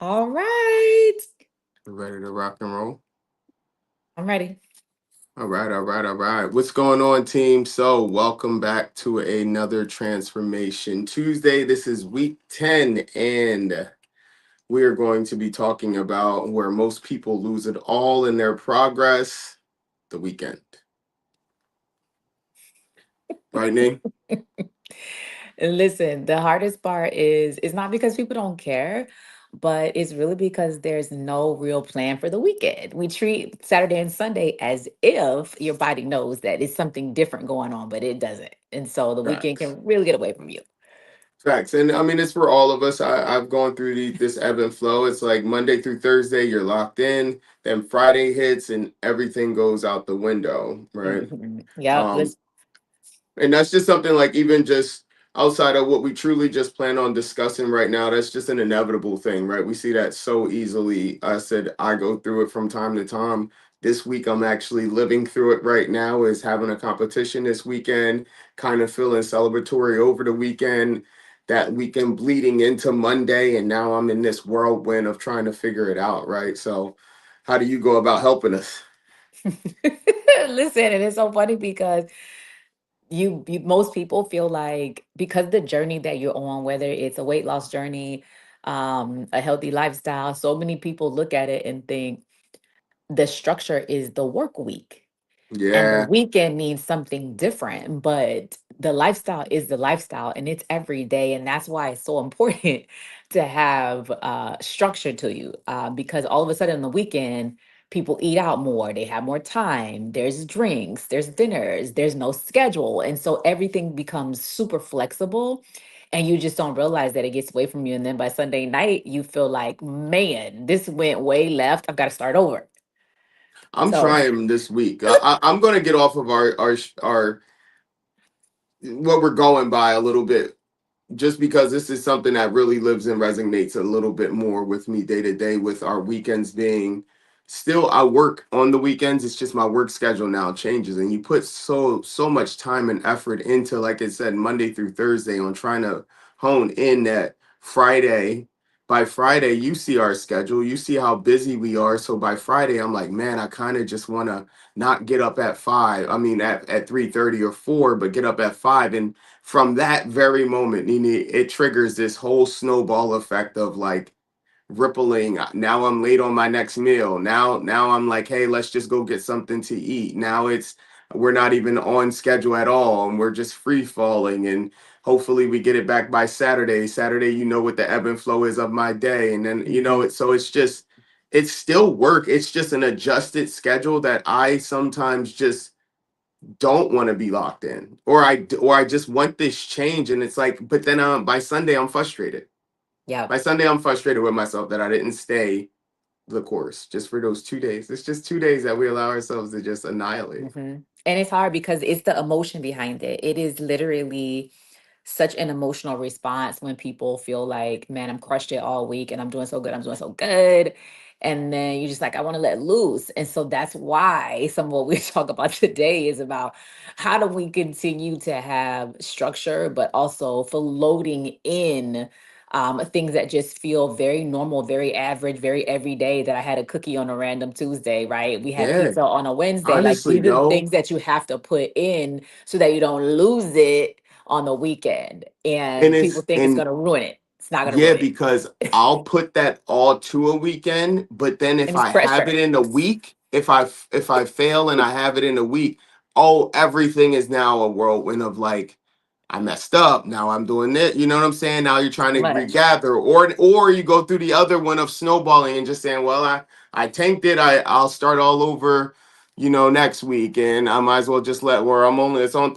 All right. Ready to rock and roll? I'm ready. All right. What's going on, team? So, welcome back to another Transformation Tuesday. This is week 10, and we are going to be talking about where most people lose it all in their progress, the weekend. Right, Nate? And listen, the hardest part is it's not because people don't care, but it's really because there's no real plan for the weekend. We treat Saturday and Sunday as if your body knows that it's something different going on, but it doesn't. And so the weekend Facts. can really get away from you. Facts. And I mean, it's for all of us. I've gone through this ebb and flow. It's like Monday through Thursday, you're locked in. Then Friday hits and everything goes out the window, right? Yep. Um, And that's just something like even just outside of what we truly just plan on discussing right now, that's just an inevitable thing, right? We see that so easily. I said I go through it from time to time. This week I'm actually living through it right now, is having a competition this weekend, kind of feeling celebratory over the weekend, that weekend bleeding into Monday, and now I'm in this whirlwind of trying to figure it out, right? So how do you go about helping us? Listen, and it's so funny because you most people feel like because the journey that you're on, whether it's a weight loss journey, a healthy lifestyle, so many people look at it and think the structure is the work week and the Yeah. weekend means something different, but the lifestyle is the lifestyle and it's every day. And that's why it's so important to have structure to you, because all of a sudden on the weekend, people eat out more, they have more time, there's drinks, there's dinners, there's no schedule. And so everything becomes super flexible. And you just don't realize that it gets away from you. And then by Sunday night, you feel like, man, this went way left. I've got to start over. I'm So, trying this week. I'm going to get off of our what we're going by a little bit, just because this is something that really lives and resonates a little bit more with me day to day, with our weekends being still, I work on the weekends. It's just my work schedule now changes, and you put so much time and effort into, like I said, Monday through Thursday, on trying to hone in that Friday. By Friday, you see our schedule, you see how busy we are. So by Friday, I'm like, man, I kind of just want to not get up at 5. I mean, at 3:30 or 4, but get up at 5. And from that very moment, Nini, it triggers this whole snowball effect of like rippling. Now I'm late on my next meal. Now I'm like, hey, let's just go get something to eat. Now it's we're not even on schedule at all, and we're just free falling. And hopefully we get it back by Saturday. Saturday, you know what the ebb and flow is of my day, and then mhm. it. So it's just it's still work. It's just an adjusted schedule that I sometimes just don't want to be locked in, or I just want this change. And it's like, but then by Sunday I'm frustrated. Yeah. By Sunday I'm frustrated with myself that I didn't stay the course just for those 2 days. It's just 2 days that we allow ourselves to just annihilate. And it's hard because it's the emotion behind it. It is literally such an emotional response when people feel like, man, I'm crushed it all week and I'm doing so good. I'm doing so good. And then you're just like, I want to let loose. And so that's why some of what we talk about today is about how do we continue to have structure, but also for loading in things that just feel very normal, very average, very everyday. That I had a cookie on a random Tuesday, right? We had Yeah, pizza on a Wednesday. Like honestly, these are the no. things that you have to put in so that you don't lose it on the weekend. And And people it's think it's and going to ruin it. It's not going to yeah, ruin it. because I'll put that all to a weekend, but then And if it's I have it pressure. in a week, if I fail and I have it in a week, oh, everything is now a whirlwind of like, I messed up. Now I'm doing it. You know what I'm saying? Now you're trying Too to much. regather, or you go through the other one of snowballing and just saying, well, I tanked it. I'll start all over, next week, and I might as well just let where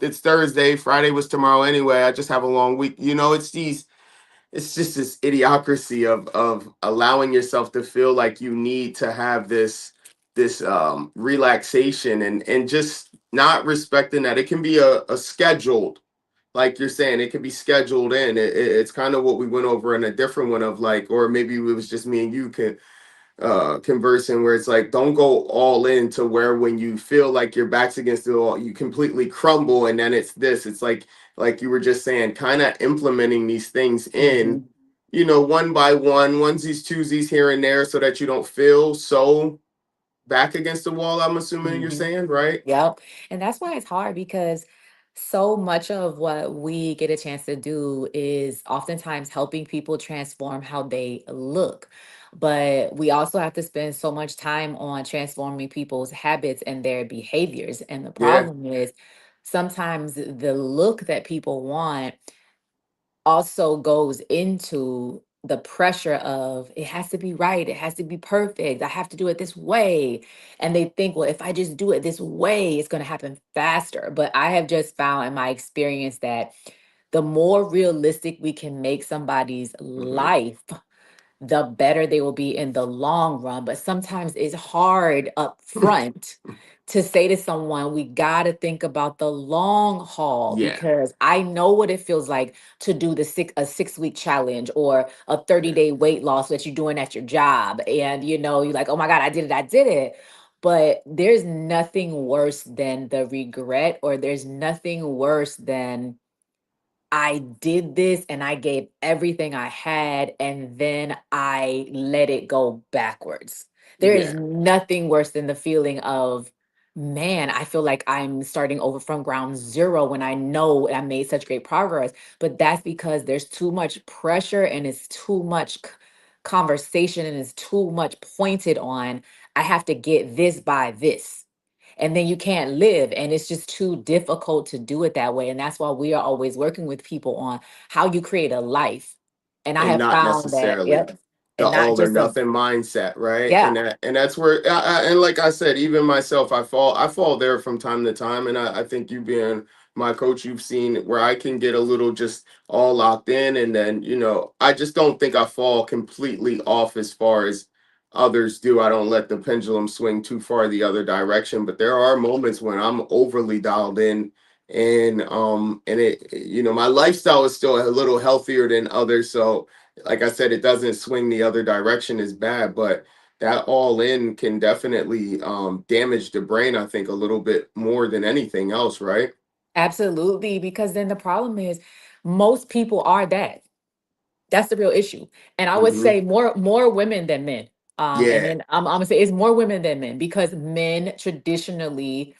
it's Thursday. Friday was tomorrow anyway. I just have a long week. It's just this idiocracy of allowing yourself to feel like you need to have this relaxation, and just not respecting that it can be a scheduled, like you're saying, it could be scheduled in. It's kind of what we went over in a different one of like, or maybe it was just me and you conversing, where it's like, don't go all in to where when you feel like your back's against the wall, you completely crumble. And then it's you were just saying, kind of implementing these things in, Mhm. one by one, onesies, twosies here and there, so that you don't feel so back against the wall. I'm assuming you're Mhm. saying, right? Yep. And that's why it's hard because so much of what we get a chance to do is oftentimes helping people transform how they look. But we also have to spend so much time on transforming people's habits and their behaviors. And the Yeah. problem is sometimes the look that people want also goes into the pressure of it has to be right, it has to be perfect, I have to do it this way. And they think, well, if I just do it this way, it's going to happen faster. But I have just found in my experience that the more realistic we can make somebody's Hmm. life, the better they will be in the long run. But sometimes it's hard up front to say to someone, we got to think about the long haul, Yeah. because I know what it feels like to do a 6 week challenge or a 30-day weight loss that you're doing at your job. And you're like, oh my God, I did it, I did it. But there's nothing worse than the regret, or there's nothing worse than I did this and I gave everything I had and then I let it go backwards. There is Yeah. nothing worse than the feeling of, man, I feel like I'm starting over from ground zero when I know I made such great progress. But that's because there's too much pressure and it's too much conversation and it's too much pointed on, I have to get this by this, and then you can't live, and it's just too difficult to do it that way. And that's why we are always working with people on how you create a life. And I And have not found that, necessarily yep, the and not all or just a, nothing mindset, right? yeah, And that's where and like I said, even myself, I fall there from time to time, and I think you being my coach, you've seen where I can get a little just all locked in, and then I just don't think I fall completely off as far as others do. I don't let the pendulum swing too far the other direction, but there are moments when I'm overly dialed in, and it, my lifestyle is still a little healthier than others, so like I said, it doesn't swing the other direction as bad, but that all in can definitely damage the brain, I think, a little bit more than anything else, right? absolutely. Because then the problem is most people are that. That's the real issue. And I would Hmm. say more women than men. And Yeah. then I'm gonna say it's more women than men, because men traditionally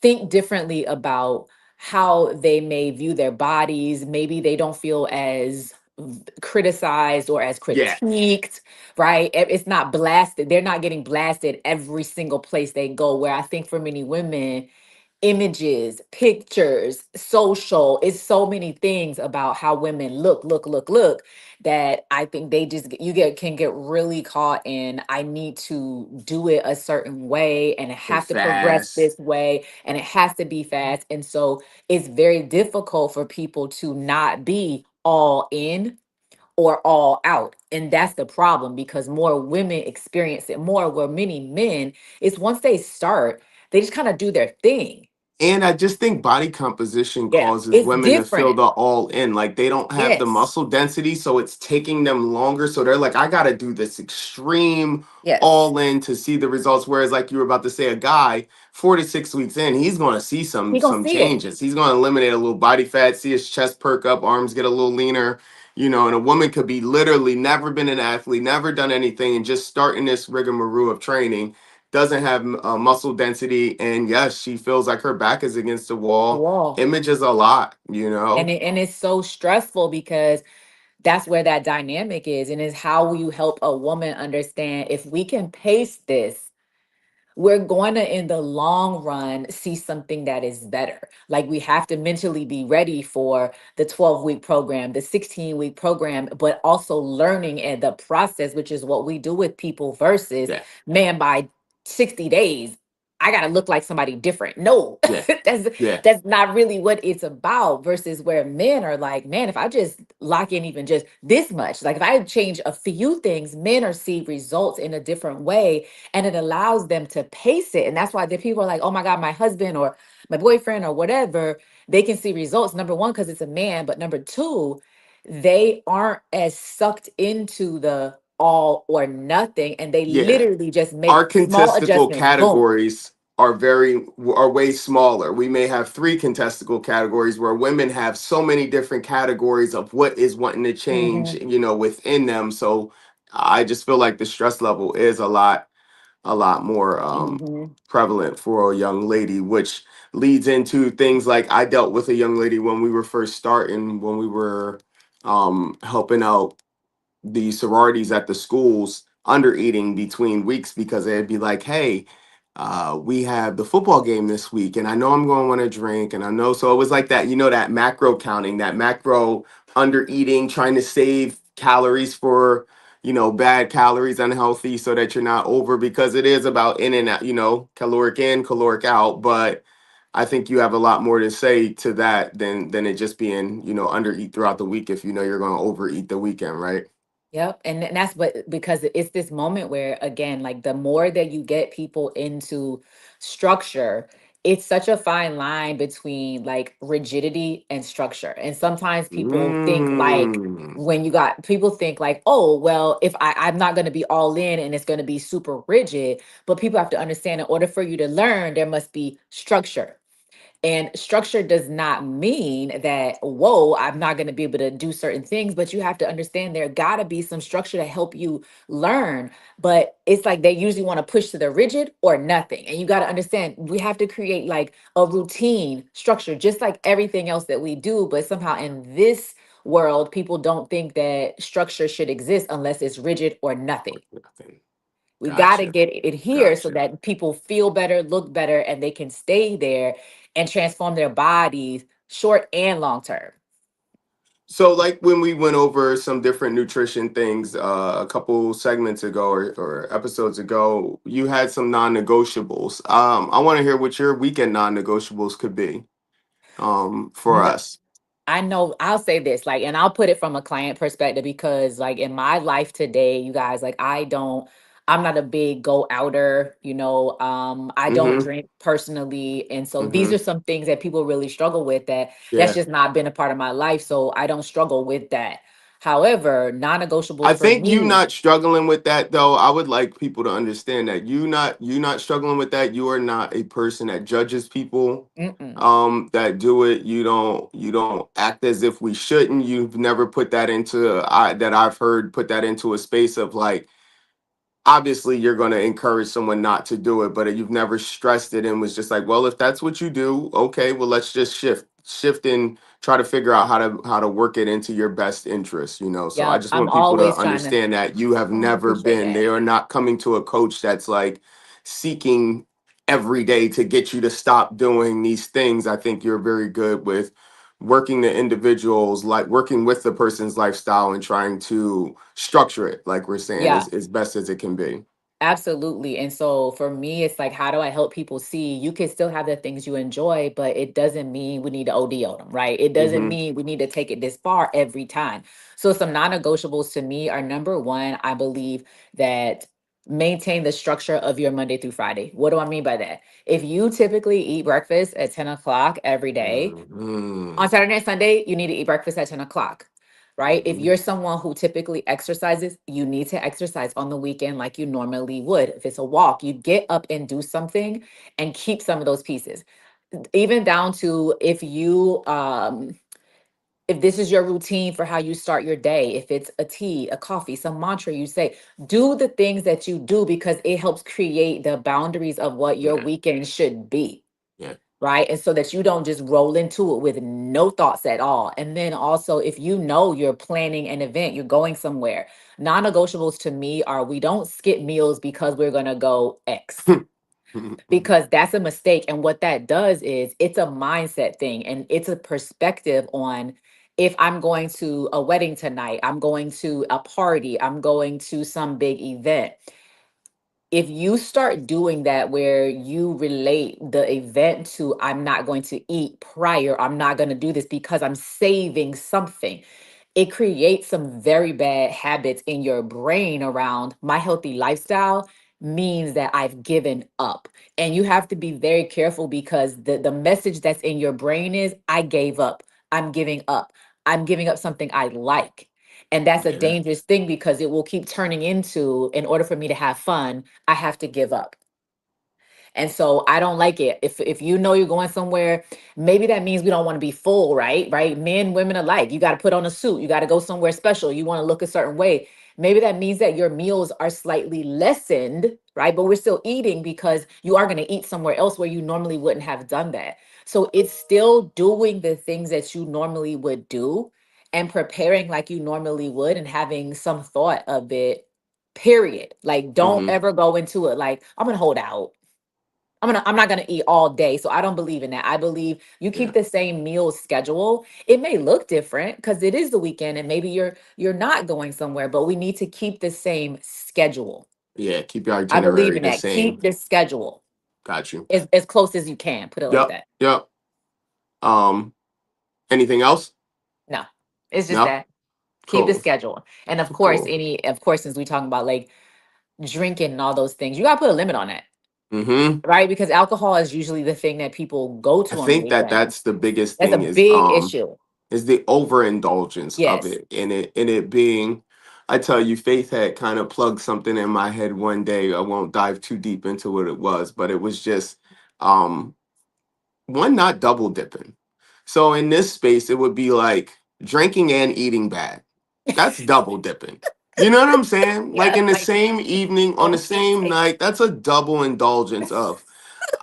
think differently about how they may view their bodies. Maybe they don't feel as criticized or as Yeah. critiqued, right? It's not blasted. They're not getting blasted every single place they go. Where I think for many women, images, pictures, social, it's so many things about how women look, that I think they just you get can get really caught in, I need to do it a certain way and it And have to progress fast. this way and it has to be fast. And so it's very difficult for people to not be all in or all out. And that's the problem, because more women experience it more, where many men, it's once they start, they just kind of do their thing. And I just think body composition Yeah, causes it's women to feel different. the all in. Like they don't have the Yes. muscle density, so it's taking them longer. So they're like, I got to do this extreme Yes. all in to see the results. Whereas, like you were about to say, a guy 4 to 6 weeks in, he's going to see some He gonna some see it. changes. He's going to eliminate a little body fat, see his chest perk up, arms get a little leaner. And a woman could be literally never been an athlete, never done anything, and just starting this rigmarole of training, doesn't have muscle density, and yes, she feels like her back is against the The wall. wall. Image is a lot, And it's so stressful, because that's where that dynamic is. And is how will you help a woman understand, if we can pace this, we're going to in the long run see something that is better. Like, we have to mentally be ready for the 12-week program, the 16-week program, but also learning in the process, which is what we do with people, versus, Yeah. man, by 60 days I got to look like somebody different. No, Yeah. that's Yeah. that's not really what it's about. Versus where men are like, man, if I just lock in even just this much, like if I change a few things, men are see results in a different way, and it allows them to pace it. And that's why the people are like, oh my God, my husband or my boyfriend or whatever, they can see results. Number one, because it's a man, but number two, they aren't as sucked into the all or nothing, and they Yeah. literally just make Our small contestable adjustments. Boom. categories are way smaller. We may have three contestable categories where women have so many different categories of what is wanting to change, Hmm. you know, within them. So I just feel like the stress level is a lot more Hmm. prevalent for a young lady, which leads into things like I dealt with a young lady when we were first starting, when we were helping out the sororities at the schools under eating between weeks because they'd be like, hey, we have the football game this week, and I know I'm going to want to drink, and I know. So it was like that, you know, that macro counting, that macro under eating, trying to save calories for, you know, bad calories, unhealthy, so that you're not over because it is about in and out, you know, caloric in, caloric out. But I think you have a lot more to say to that than it just being, you know, under eat throughout the week if you know you're going to overeat the weekend, right? Yep. And that's what, because it's this moment where, again, like the more that you get people into structure, it's such a fine line between like rigidity and structure. And sometimes people think like, Mm, when you got people think like, oh, well, if I'm not going to be all in and it's going to be super rigid, but people have to understand in order for you to learn, there must be structure. And structure does not mean that, whoa, I'm not going to be able to do certain things, but you have to understand there got to be some structure to help you learn. But it's like they usually want to push to the rigid or nothing. And you got to understand we have to create like a routine structure, just like everything else that we do. But somehow in this world, people don't think that structure should exist unless it's rigid or nothing. nothing. We got to Gotcha. get it here so Gotcha. that people feel better, look better, and they can stay there and transform their bodies short and long term. So, like when we went over some different nutrition things a couple segments ago or episodes ago, you had some non-negotiables. I want to hear what your weekend non-negotiables could be for us. I know I'll say this, like, and I'll put it from a client perspective because, like, in my life today, you guys, like, I'm not a big go outer, I don't Mm-hmm. drink personally. And so these Mm-hmm. are some things that people really struggle with that's Yeah. just not been a part of my life. So I don't struggle with that. However, non I negotiables for think you me, not struggling with that though. I would like people to understand that you not struggling with that. You are not a person that judges people mm-mm. that do it. You don't act as if we shouldn't. You've never put that into I that I've heard put that into a space of like obviously you're going to encourage someone not to do it, but you've never stressed it and was just like, well, if that's what you do, okay, well, let's just shift and try to figure out how to work it into your best interest, you know. So I Yeah, just I'm want people to always trying to, understand that you have oh, I never appreciate been, they that. are not coming to a coach that's like seeking every day to get you to stop doing these things. I think you're very good with working the individuals, like working with the person's lifestyle and trying to structure it, like we're saying, Yeah. as best as it can be. Absolutely. And so for me, it's like, how do I help people see you can still have the things you enjoy, but it doesn't mean we need to OD on them, right? It doesn't Hmm. mean we need to take it this far every time. So some non-negotiables to me are number one, I believe that maintain the structure of your Monday through Friday. What do I mean by that? If you typically eat breakfast at 10 o'clock every day, Hmm. on Saturday and Sunday, you need to eat breakfast at 10 o'clock, right? If Hmm. you're someone who typically exercises, you need to exercise on the weekend like you normally would. If it's a walk, you get up and do something and keep some of those pieces. Even down to if this is your routine for how you start your day, if it's a tea, a coffee, some mantra you say, do the things that you do because it helps create the boundaries of what your Yeah. weekend should be, Yeah. right? And so that you don't just roll into it with no thoughts at all. And then also, if you know you're planning an event, you're going somewhere, non negotiables to me are we don't skip meals because we're going to go X, because that's a mistake. And what that does is it's a mindset thing and it's a perspective on, if I'm going to a wedding tonight, I'm going to a party, I'm going to some big event, if you start doing that where you relate the event to, I'm not going to eat prior, I'm not going to do this because I'm saving something, it creates some very bad habits in your brain around my healthy lifestyle means that I've given up. And you have to be very careful because the message that's in your brain is, I gave up, I'm giving up, I'm giving up something I like. And that's a Yeah. dangerous thing because it will keep turning into, in order for me to have fun, I have to give up. And so I don't like it. If you know you're going somewhere, maybe that means we don't want to be full, right? Right? Men, women alike. You got to put on a suit. You got to go somewhere special. You want to look a certain way. Maybe that means that your meals are slightly lessened, right? But we're still eating because you are going to eat somewhere else where you normally wouldn't have done that. So it's still doing the things that you normally would do and preparing like you normally would and having some thought of it, period. Like don't Hmm. ever go into it like I'm going to hold out. I'm not gonna eat all day. So I don't believe in that. I believe you keep Yeah. the same meal schedule. It may look different because it is the weekend and maybe you're not going somewhere, but we need to keep the same schedule. Yeah. Keep your I believe itinerary in the that. same. Keep the schedule Got you. as close as you can. Put it like Yep. that. Yep. Um, anything else? No, it's just No? that. Keep the Cool. schedule. And Cool. of course, since we talking about like drinking and all those things, you gotta put a limit on that, Hmm. right? Because alcohol is usually the thing that people go I to on the think that weekend. that's the biggest That's a thing big issue. is the overindulgence of Yes. it, and it being, I tell you, Faith had kind of plugged something in my head one day. I won't dive too deep into what it was, but it was just um one, not double dipping. So in this space, it would be like drinking and eating bad. That's double dipping. You know what I'm saying? Like Yeah, in the like same evening, on the don't same take night, that's a double indulgence of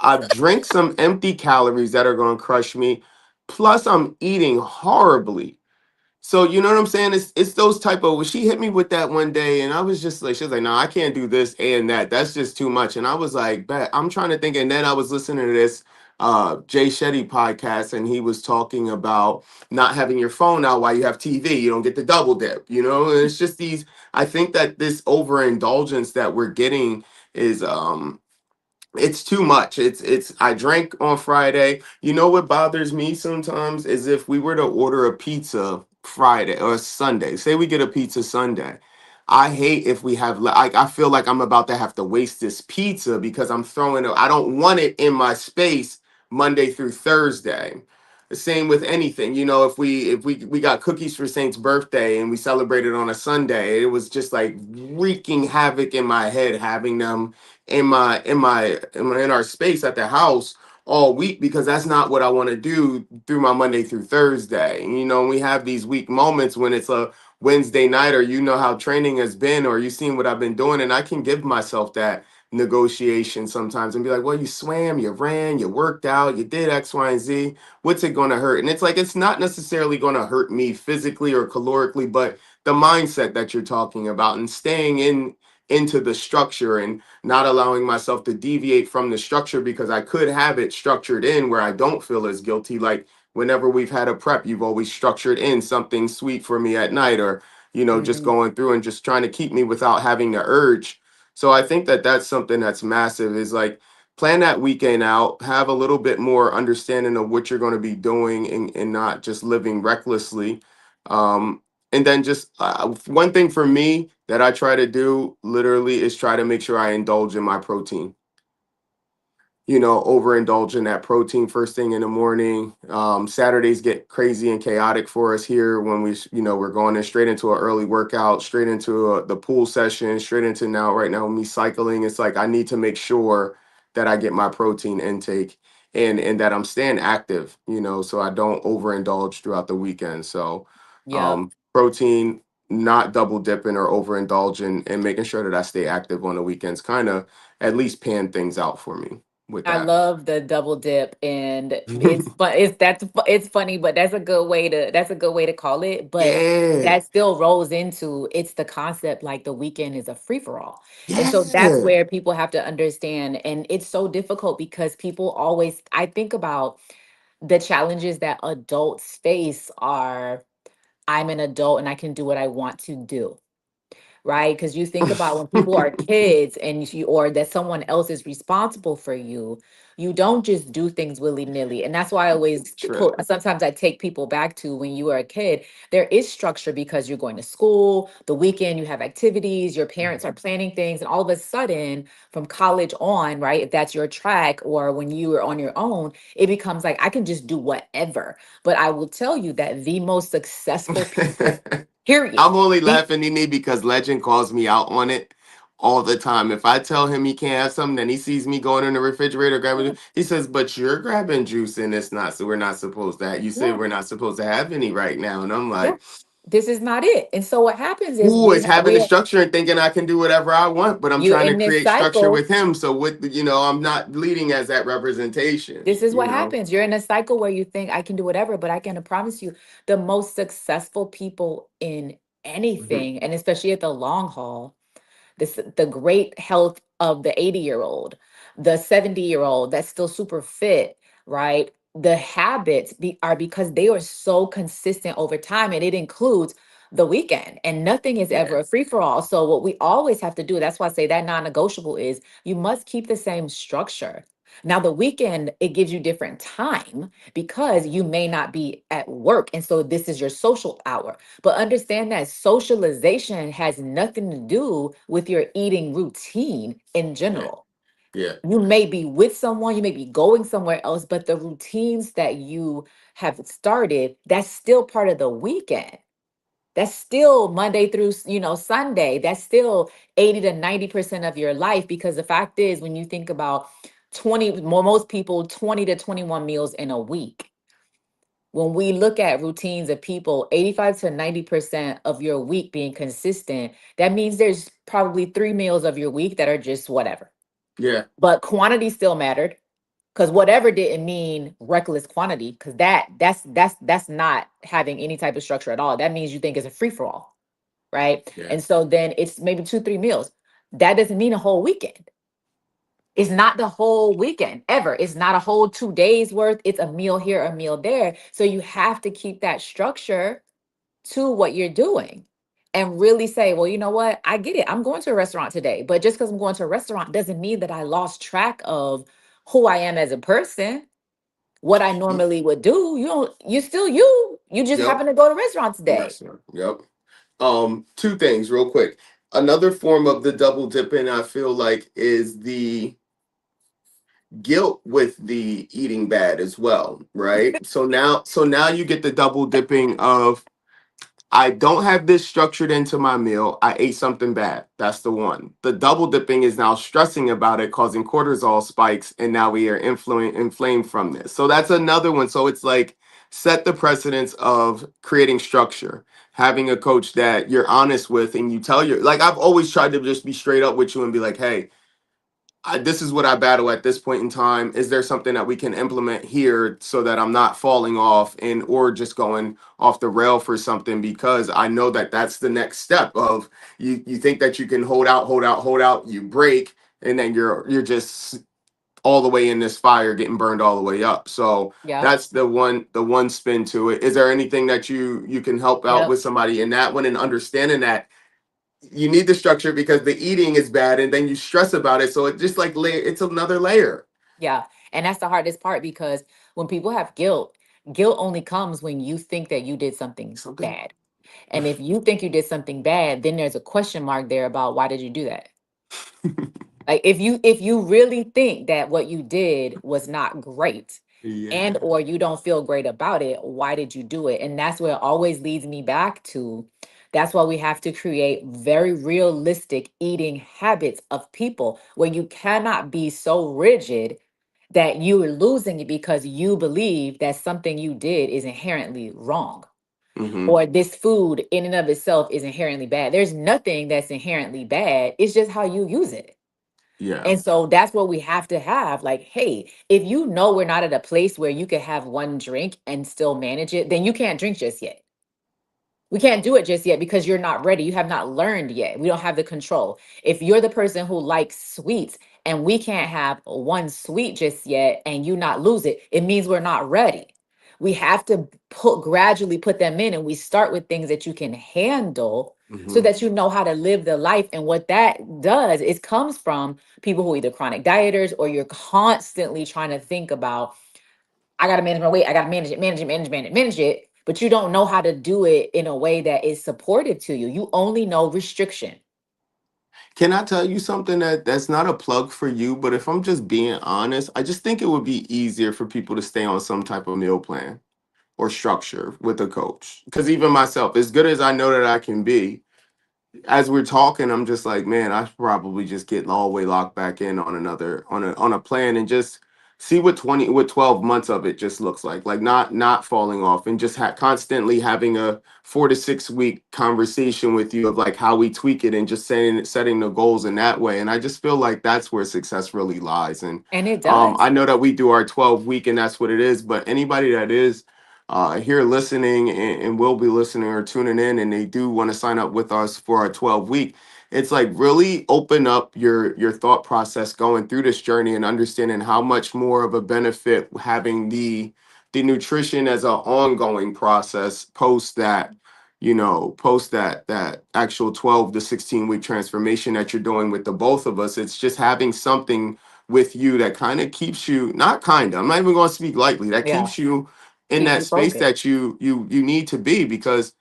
I've drank some empty calories that are going to crush me. Plus, I'm eating horribly. So you know what I'm saying? It's those type of. She hit me with that one day, and I was just like, she was like, "No, I can't do this and that. That's just too much." And I was like, "Bet." I'm trying to think. And then I was listening to this Jay Shetty podcast, and he was talking about not having your phone out while you have TV. You don't get the double dip. You know, and it's just these. I think that this overindulgence that we're getting is it's too much. It's I drank on Friday. You know what bothers me sometimes is if we were to order a pizza Friday or Sunday. Say we get a pizza Sunday. I hate if we have like I feel like I'm about to have to waste this pizza because I'm throwing I don't want it in my space Monday through Thursday. The same with anything. You know, if we got cookies for Saint's birthday and we celebrated on a Sunday, it was just like wreaking havoc in my head having them in our space at the house all week because that's not what I want to do through my Monday through Thursday. You know, we have these weak moments when it's a Wednesday night or you know how training has been or you seen what I've been doing and I can give myself that negotiation sometimes and be like, well, you swam, you ran, you worked out, you did X, Y, and Z. What's it going to hurt? And it's like, it's not necessarily going to hurt me physically or calorically, but the mindset that you're talking about and staying into the structure and not allowing myself to deviate from the structure because I could have it structured in where I don't feel as guilty. Like whenever we've had a prep, you've always structured in something sweet for me at night or, you know, just Mhm. going through and just trying to keep me without having the urge. So I think that that's something that's massive is like plan that weekend out, have a little bit more understanding of what you're going to be doing and not just living recklessly. And then just one thing for me that I try to do literally is try to make sure I indulge in my protein. You know, overindulge in that protein first thing in the morning. Saturdays get crazy and chaotic for us here when you know, we're going in straight into an early workout, straight into the pool session, straight into now, right now, me cycling. It's like I need to make sure that I get my protein intake and that I'm staying active, you know, so I don't overindulge throughout the weekend. So, Yep. protein, not double dipping or overindulging, and making sure that I stay active on the weekends, kind of at least pan things out for me with I that. love the double dip, and it's fun. It's funny, but that's a good way to call it. But Yeah. that still rolls into it's the concept like the weekend is a free for all, and so that's Yeah. where people have to understand. And it's so difficult because people always. I think about the challenges that adults face are. I'm an adult and I can do what I want to do, right? Because you think about when people are kids and you or that someone else is responsible for you, you don't just do things willy-nilly. And that's why I always Trip. sometimes I take people back to when you were a kid. There is structure because you're going to school, the weekend you have activities, your parents are planning things, and all of a sudden, from college on, right? If that's your track or when you were on your own, it becomes like I can just do whatever. But I will tell you that the most successful people, period. I'm only laughing, Nene, because Legend calls me out on it all the time. If I tell him he can't have something, then he sees me going in the refrigerator grabbing it. He says, "But you're grabbing juice and it's not. So we're not supposed to. You said Yeah, we're not supposed to have any right now." And I'm yeah. like, This is not it. And so what happens is "Who is having the structure and thinking I can do whatever I want?" But I'm you trying to in this create structure cycle. with him. So I'm not leading as that representation. This is what happens. You're in a cycle where you think I can do whatever, but I can promise you the most successful people in Mhm. anything, and especially at the long haul, the great health of the 80-year-old, the 70-year-old that's still super fit, right? The habits are because they are so consistent over time, and it includes the weekend, and nothing is Yeah, ever a free for all. So what we always have to do, that's why I say that non-negotiable is you must keep the same structure. Now the weekend, it gives you different time because you may not be at work, and so this is your social hour, but understand that socialization has nothing to do with your eating routine in yeah, general. yeah, You may be with someone, you may be going somewhere else, but the routines that you have started, that's still part of the weekend. That's still Monday through, Sunday. That's still 80 to 90% of your life because the fact is when you think about most people 20 to 21 meals in a week. When we look at routines of people, 85 to 90% of your week being consistent, that means there's probably 3 meals of your week that are just whatever. yeah, But quantity still mattered because whatever didn't mean reckless quantity because that's not having any type of structure at all. That means you think it's a free for all, right? yeah, And so then it's maybe 2 3 meals. That doesn't mean a whole weekend. It's not the whole weekend ever. It's not a whole 2 days worth. It's a meal here, a meal there. So you have to keep that structure to what you're doing and really say, well, you know what? I get it. I'm going to a restaurant today. But just because I'm going to a restaurant doesn't mean that I lost track of who I am as a person, what I Y- normally would do. You don't, you still you. You just yep, happen to go to restaurants today. restaurant, yep. Two things real quick. Another form of the double dipping, I feel like, is the guilt with the eating bad as well, right? So now you get the double dipping of I don't have this structured into my meal. I ate something bad. That's the one. The double dipping is now stressing about it, causing cortisol spikes, and now we are inflamed from this. So that's another one. So it's like set the precedence of creating structure, having a coach that you're honest with, and you tell your like I've always tried to just be straight up with you and be like, hey, this is what I battle at this point in time. Is there something that we can implement here so that I'm not falling off and or just going off the rail for something? Because I know that that's the next step of you think that you can hold out, hold out, hold out, you break, and then you're just all the way in this fire, getting burned all the way up. So Yep. that's the one spin to it. Is there anything that you can help out Yep. with somebody in that one and understanding that? You need the structure because the eating is bad and then you stress about it, so it just like it's another layer. Yeah. And that's the hardest part because when people have guilt, guilt only comes when you think that you did something Something. bad. And if you think you did something bad, then there's a question mark there about why did you do that? Like if you really think that what you did was not great and Yeah. or you don't feel great about it, why did you do it? And that's where it always leads me back to that's why we have to create very realistic eating habits of people where you cannot be so rigid that you are losing it because you believe that something you did is inherently wrong Hmm. or this food in and of itself is inherently bad. There's nothing that's inherently bad. It's just how you use it. Yeah. And so that's what we have to have. Like, hey, if you know we're not at a place where you could have one drink and still manage it, then you can't drink just yet. We can't do it just yet because you're not ready. You have not learned yet. We don't have the control. If you're the person who likes sweets and we can't have one sweet just yet and you not lose it, it means we're not ready. We have to gradually put them in and we start with things that you can handle so Hmm. that you know how to live the life. And what that does is comes from people who are either chronic dieters or you're constantly trying to think about I gotta manage my weight. I gotta manage it, manage it, manage it, manage it, manage it. But you don't know how to do it in a way that is supportive to you. You only know restriction. Can I tell you something that's not a plug for you, but if I'm just being honest, I just think it would be easier for people to stay on some type of meal plan or structure with a coach. Because even myself, as good as I know that I can be, as we're talking, I'm just like, man, I should probably just get all the way locked back in on another on a plan and just see what 12 months of it just looks like not falling off and just constantly having a 4 to 6 week conversation with you of like how we tweak it and just setting the goals in that way. And I just feel like that's where success really lies. And And it does. I know that we do our 12 week and that's what it is, but anybody that is here listening and will be listening or tuning in and they do want to sign up with us for our 12 week, it's like really open up your thought process going through this journey and understanding how much more of a benefit having the nutrition as an ongoing process post that, post that actual 12 to 16 week transformation that you're doing with the both of us. It's just having something with you that kind of keeps you, not kind of, I'm not even going to speak lightly, that Yeah. keeps you in Keep that you space focused. that you need to be. Because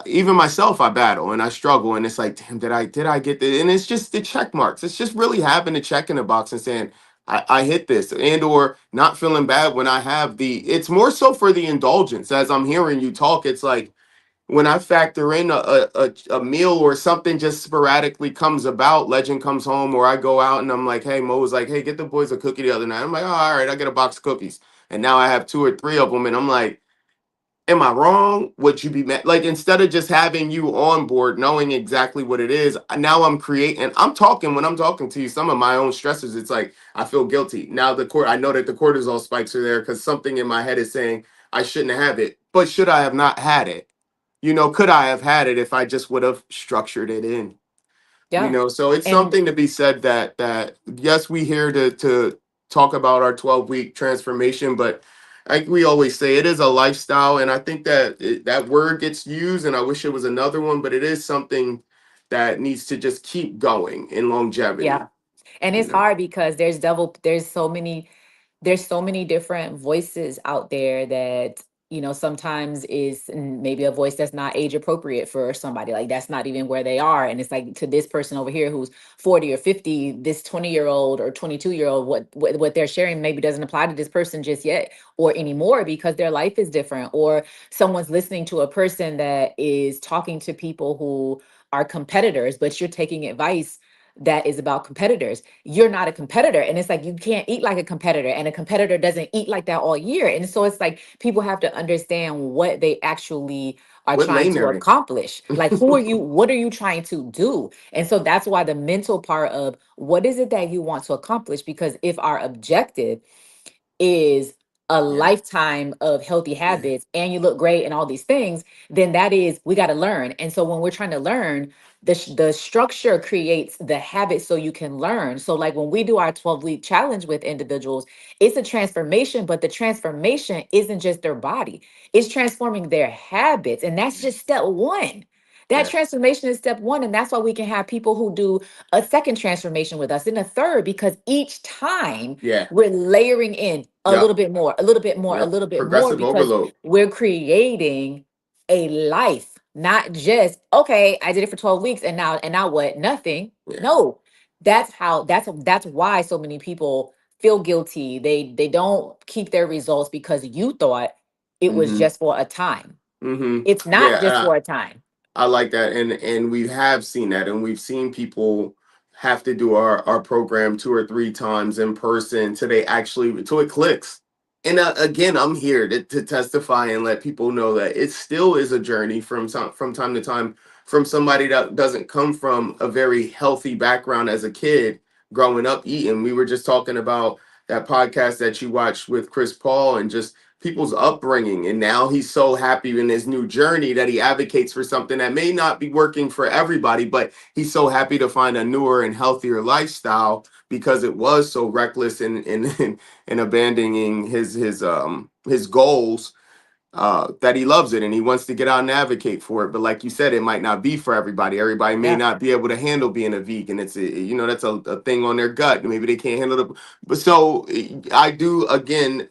even myself, I battle and I struggle and it's like, damn, did I get this? And it's just the check marks. It's just really having a check in the box and saying I hit this, and or not feeling bad when I have the, it's more so for the indulgence. As I'm hearing you talk, it's like when I factor in a meal or something just sporadically comes about, Legend comes home, or I go out and I'm like, hey, Mo was like, hey, get the boys a cookie the other night. I'm like, oh, all right, I get a box of cookies. And now I have two or three of them. And I'm like, am I wrong? Would you be mad? Like, instead of just having you on board, knowing exactly what it is, now I'm creating, I'm talking, when I'm talking to you, some of my own stressors, it's like, I feel guilty. Now I know that the cortisol spikes are there because something in my head is saying I shouldn't have it. But should I have not had it? Could I have had it if I just would have structured it in? Yeah. So it's And something to be said that yes, we here to talk about our 12-week transformation, but like we always say, it is a lifestyle. And I think that that word gets used, and I wish it was another one, but it is something that needs to just keep going in yeah. longevity. And you it's know hard because there's so many different voices out there that sometimes is maybe a voice that's not age appropriate for somebody, like that's not even where they are, and it's like to this person over here who's 40 or 50, this 20-year-old or 22-year-old, what they're sharing maybe doesn't apply to this person just yet or anymore because their life is different, or someone's listening to a person that is talking to people who are competitors, but you're taking advice that is about competitors. You're not a competitor, and it's like you can't eat like a competitor, and a competitor doesn't eat like that all year. And so it's like people have to understand what they actually are what trying lane to they're in. accomplish. Like, who are you, what are you trying to do? And so that's why the mental part of what is it that you want to accomplish, because if our objective is a Yeah, lifetime of healthy yeah, habits and you look great and all these things, then that is, we got to learn. And so when we're trying to learn, the structure creates the habit so you can learn. So like when we do our 12-week challenge with individuals, it's a transformation, but the transformation isn't just their body, it's transforming their habits. And that's just step one. That yeah, transformation is step one. And that's why we can have people who do a second transformation with us and a third, because each time yeah. we're layering in a little Yep, bit more, a little bit more, a yep. little bit more, Progressive because overload. we're creating a life, not just, okay, I did it for 12 weeks and now what? Nothing. Yeah. No. That's why so many people feel guilty. They don't keep their results because you thought it was Mm-hmm. just for a time. Mm-hmm. It's not just Yeah. for a time. I like that, and we have seen that, and we've seen people have to do our program two or three times in person till they actually till it clicks. And again, I'm here to testify and let people know that it still is a journey from time to time, from somebody that doesn't come from a very healthy background as a kid growing up eating. We were just talking about that podcast that you watched with Chris Paul and just people's upbringing, and now he's so happy in his new journey that he advocates for something that may not be working for everybody, but he's so happy to find a newer and healthier lifestyle because it was so reckless in abandoning his goals, that he loves it and he wants to get out and advocate for it. But like you said, it might not be for everybody. Everybody may Yeah. not be able to handle being a vegan. It's that's a thing on their gut. Maybe they can't handle it. But so I do, again,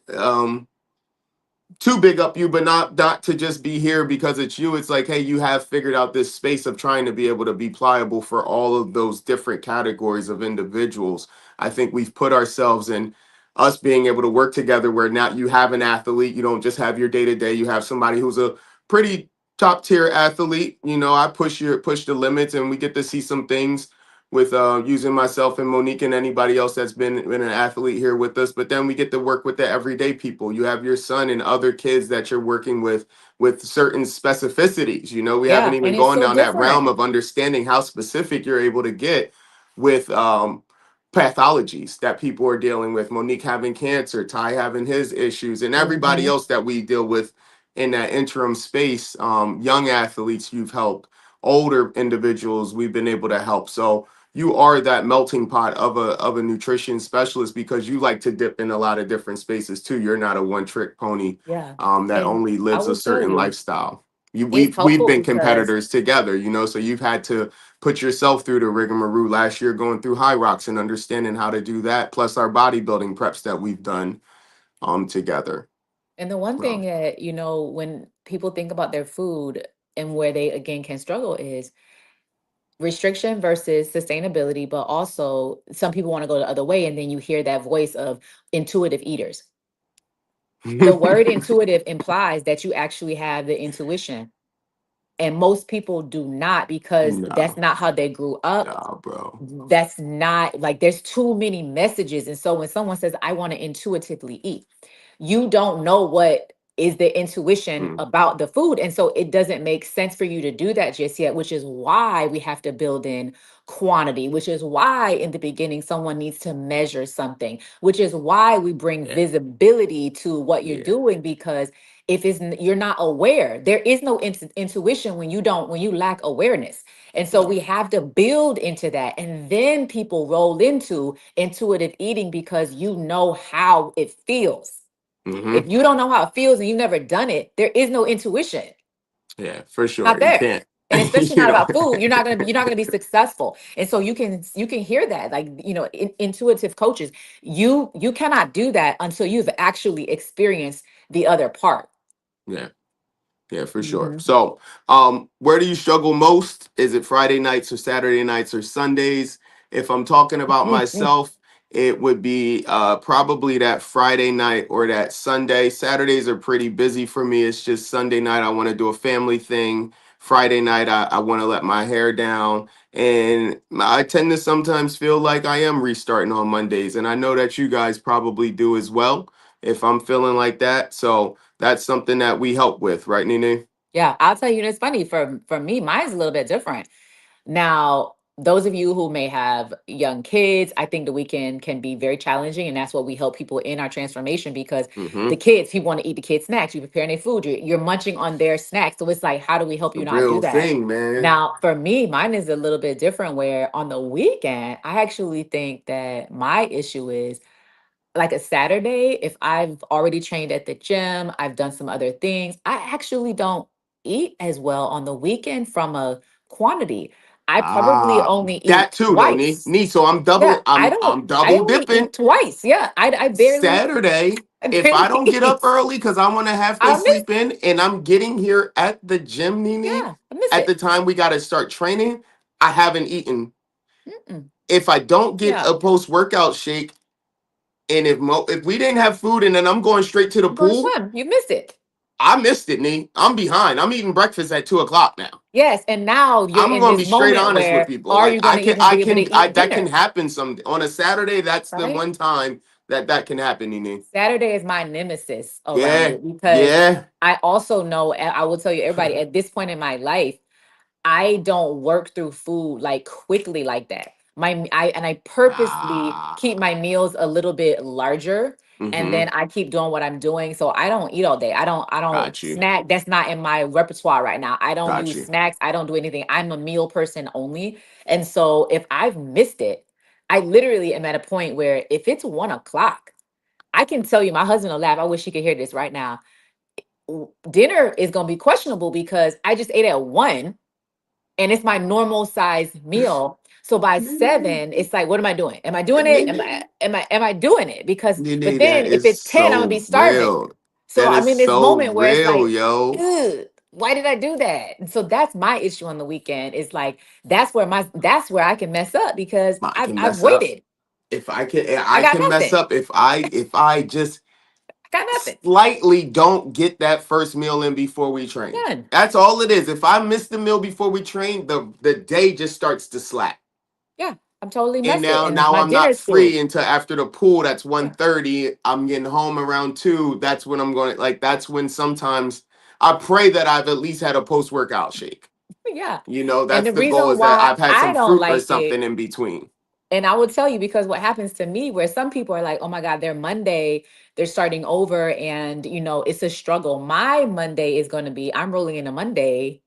too big up you, but not to just be here because it's you. It's like, hey, you have figured out this space of trying to be able to be pliable for all of those different categories of individuals. I think we've put ourselves in, us being able to work together where now you have an athlete, you don't just have your day to day, you have somebody who's a pretty top tier athlete. You know, I push the limits, and we get to see some things with using myself and Monique and anybody else that's been an athlete here with us. But then we get to work with the everyday people. You have your son and other kids that you're working with certain specificities. You know, we haven't Yeah, even and it's gone so down that realm different. of understanding how specific you're able to get with pathologies that people are dealing with. Monique having cancer, Ty having his issues, and everybody Hmm. else that we deal with in that interim space. Young athletes you've helped, older individuals we've been able to help. So you are that melting pot of a nutrition specialist because you like to dip in a lot of different spaces too. You're not a one trick pony Yeah. that And only I lives a will tell certain you, lifestyle. it's We've helpful been because competitors together, you know, so you've had to put yourself through the rigmarole last year going through high rocks and understanding how to do that, plus our bodybuilding preps that we've done together. and the one thing Well, that, when people think about their food and where they again can struggle is restriction versus sustainability, but also some people want to go the other way. And then you hear that voice of intuitive eaters. The word intuitive implies that you actually have the intuition. And most people do not because that's no, not how they grew up. no, bro. That's not like there's too many messages. And so when someone says, I want to intuitively eat, you don't know what is the intuition Mm, about the food. And so it doesn't make sense for you to do that just yet, which is why we have to build in quantity, which is why in the beginning someone needs to measure something, which is why we bring yeah, visibility to what you're yeah. doing. Because if you're not aware, there is no intuition when you lack awareness. And so No. we have to build into that. And then people roll into intuitive eating because you know how it feels. If Hmm. you don't know how it feels and you've never done it, there is no intuition. Yeah, for sure. Not You there. can't. And especially You not know. about food, you're not gonna be successful. And so you can hear that, like intuitive coaches, you cannot do that until you've actually experienced the other part. Yeah. Yeah, for sure. Hmm. So, where do you struggle most? Is it Friday nights or Saturday nights or Sundays? If I'm talking about myself, it would be probably that Friday night or that Sunday. Saturdays are pretty busy for me. It's just Sunday night, I want to do a family thing. Friday night, I want to let my hair down. And I tend to sometimes feel like I am restarting on Mondays. And I know that you guys probably do as well if I'm feeling like that. So, that's something that we help with, right, Nene? Yeah, I'll tell you, and it's funny for me, mine's a little bit different. Now, those of you who may have young kids, I think the weekend can be very challenging. And that's what we help people in our transformation because the Mm-hmm. kids, people want to eat the kids' snacks. You're preparing their food, you're munching on their snacks. So it's like, how do we help The you not do real that? thing, man. Now, for me, mine is a little bit different where on the weekend, I actually think that my issue is like a Saturday, if I've already trained at the gym, I've done some other things, I actually don't eat as well on the weekend from a quantity. I probably Ah, only that eat too, though, Nee. twice. Nee, so Yeah, I'm I double only dipping. eat twice. Yeah, I barely, Saturday, I if I barely don't get up eat. early because I want to halfway I miss, sleep in and I'm getting here at the gym, Nene, yeah, I miss at the it. time we got to start training, I haven't eaten. Mm-mm. If I don't get Yeah, a post workout shake, and if we didn't have food and then I'm going straight to the I'm going to pool, swim. You miss it. I missed it, Nee. I'm behind. I'm eating breakfast at 2 o'clock now. Yes, and now you're I'm in gonna this be straight moment honest with where people. are Like you going to even be able to I eat that can dinner? happen some on a Saturday. That's the Right? one time that can happen, Nene. Saturday is my nemesis around Yeah, it because yeah. I also know, and I will tell you, everybody, at this point in my life, I don't work through food like quickly like that. I purposely keep Ah, my meals a little bit larger, and mm-hmm. then I keep doing what I'm doing. So I don't eat all day. I don't Got you, snack. That's not in my repertoire right now. I don't got use you. snacks. I don't do anything. I'm a meal person only. And so if I've missed it, I literally am at a point where if it's 1 o'clock, I can tell you, my husband will laugh. I wish he could hear this right now. Dinner is going to be questionable because I just ate at 1 and it's my normal size meal. So by Nene, 7, it's like, what am I doing? Am I doing it? Am I Nene, am I am I doing it? Because but Nene, that then if is it's 10, I'm gonna be so starving. real. So That I'm is in this so moment where it's real, like, yo. ugh, why did I do that? And so that's my issue on the weekend. It's like that's where I can mess up because I I've can I've mess up. waited. If I can, I I got can mess nothing. up if I just I got nothing. slightly don't get that first meal in before we train. None. That's all it is. If I miss the meal before we train, the day just starts to slack. Yeah, I'm totally And messed it. now And now my I'm not dinner's full. free until after the pool. That's Yeah. 1:30. I'm getting home around 2. That's when I'm going, like, that's when sometimes I pray that I've at least had a post-workout shake. Yeah. You know, And that's the the goal, reason is that why I've had I some don't fruit or like it, something in between. and I will tell you because what happens to me, where some people are like, oh my God, they're Monday, they're starting over, and it's a struggle. My Monday is going to be, I'm rolling into Monday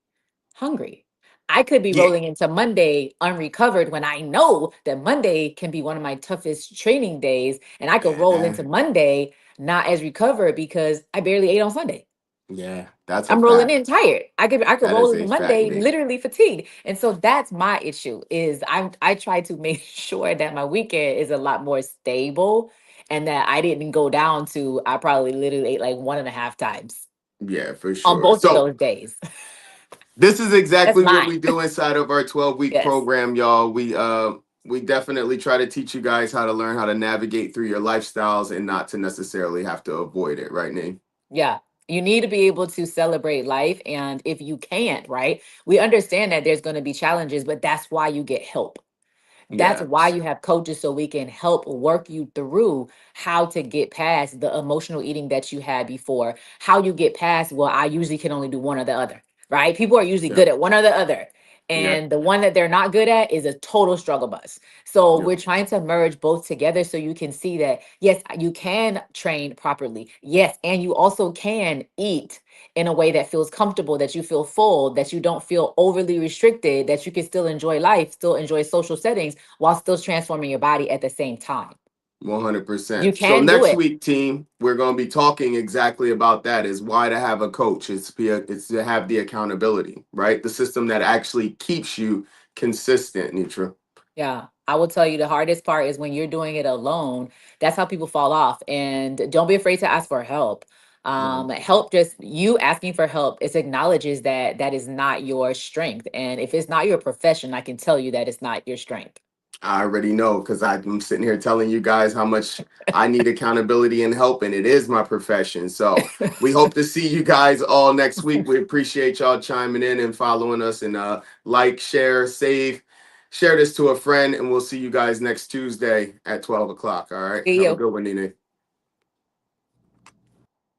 hungry. I could be Yeah. rolling into Monday unrecovered when I know that Monday can be one of my toughest training days. And I could roll Yeah. into Monday not as recovered because I barely ate on Sunday. Yeah. That's a I'm rolling fact. in tired. I could That roll is into a fact, Monday Nate. literally fatigued. And so that's my issue is I try to make sure that my weekend is a lot more stable and that I didn't go down to I probably literally ate like one and a half times Yeah, for on sure. both of So those days. this is That's exactly what mine. we do inside of our 12-week Yes. program, y'all. We definitely try to teach you guys how to learn how to navigate through your lifestyles and not to necessarily have to avoid it, right, Nate? Yeah. You need to be able to celebrate life. And if you can't, right, we understand that there's going to be challenges, but that's why you get help. That's Yeah, why you have coaches so we can help work you through how to get past the emotional eating that you had before, how you get past, well, I usually can only do one or the other, right? People are usually yeah, good at one or the other. yeah, And the one that they're not good at is a total struggle bus. So yeah. we're trying to merge both together so you can see that, yes, you can train properly. Yes. And you also can eat in a way that feels comfortable, that you feel full, that you don't feel overly restricted, that you can still enjoy life, still enjoy social settings while still transforming your body at the same time. You 100%. So can do next it. week, team, we're going to be talking exactly about that. Is why to have a coach. It's to have the accountability, right? The system that actually keeps you consistent, Nitra. Yeah. I will tell you the hardest part is when you're doing it alone. That's how people fall off. And don't be afraid to ask for help. Help, 100%. just you asking for help, it acknowledges that that is not your strength. And if it's not your profession, I can tell you that it's not your strength. I already know because I'm sitting here telling you guys how much I need accountability and help, and it is my profession. So we hope to see you guys all next week. We appreciate y'all chiming in and following us, and like, share, save, share this to a friend, and we'll see you guys next Tuesday at 12 o'clock. All right. See Have a you. good one, Nene.